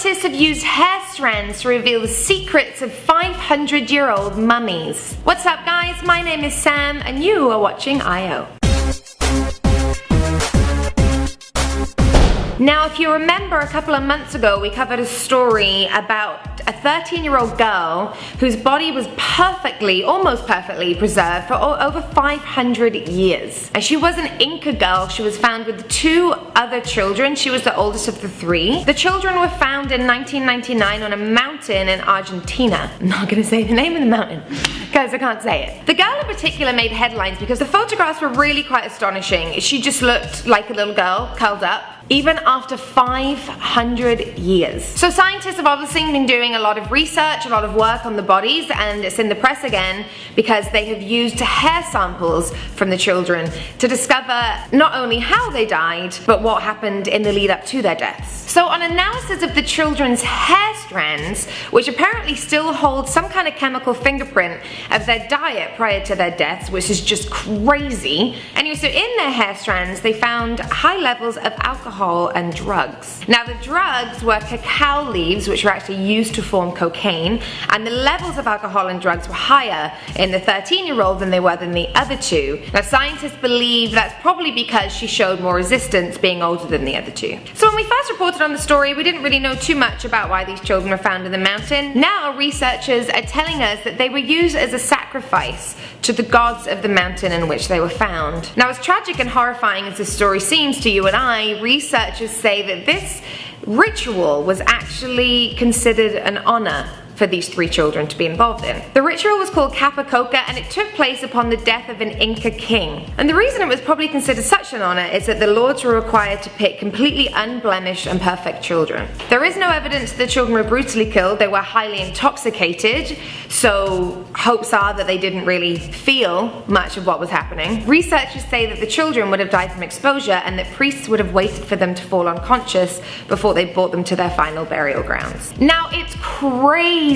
Scientists have used hair strands to reveal the secrets of 500-year-old mummies. What's up guys, my name is Sam and you are watching I.O. Now, if you remember a couple of months ago, we covered a story about a 13-year-old girl whose body was perfectly, almost perfectly preserved for over 500 years. And she was an Inca girl. She was found with 2 other children. She was the oldest of the 3. The children were found in 1999 on a mountain in Argentina. I'm not gonna say the name of the mountain because I can't say it. The girl in particular made headlines because the photographs were really quite astonishing. She just looked like a little girl curled up, even after 500 years. So scientists have obviously been doing a lot of research, a lot of work on the bodies, and it's in the press again because they have used hair samples from the children to discover not only how they died, but what happened in the lead up to their deaths. So on analysis of the children's hair strands, which apparently still hold some kind of chemical fingerprint of their diet prior to their deaths, which is just crazy. Anyway, so in their hair strands, they found high levels of alcohol and drugs. Now the drugs were cacao leaves, which were actually used to form cocaine, and the levels of alcohol and drugs were higher in the 13-year-old than they were than the other 2. Now scientists believe that's probably because she showed more resistance being older than the other 2. So when we first reported on the story, we didn't really know too much about why these children were found in the mountain. Now researchers are telling us that they were used as a sacrifice to the gods of the mountain in which they were found. Now as tragic and horrifying as this story seems to you and I, researchers say that this ritual was actually considered an honor for these 3 children to be involved in. The ritual was called Capacoca and it took place upon the death of an Inca king. And the reason it was probably considered such an honor is that the lords were required to pick completely unblemished and perfect children. There is no evidence the children were brutally killed. They were highly intoxicated, so hopes are that they didn't really feel much of what was happening. Researchers say that the children would have died from exposure and that priests would have waited for them to fall unconscious before they brought them to their final burial grounds. Now it's crazy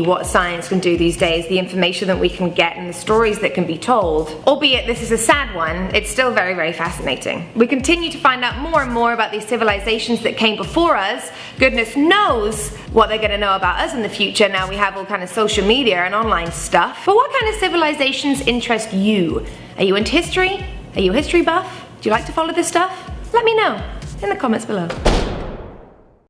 what science can do these days, the information that we can get and the stories that can be told. Albeit this is a sad one, it's still very, very fascinating. We continue to find out more and more about these civilizations that came before us. Goodness knows what they're going to know about us in the future. Now we have all kind of social media and online stuff. But what kind of civilizations interest you? Are you into history? Are you a history buff? Do you like to follow this stuff? Let me know in the comments below.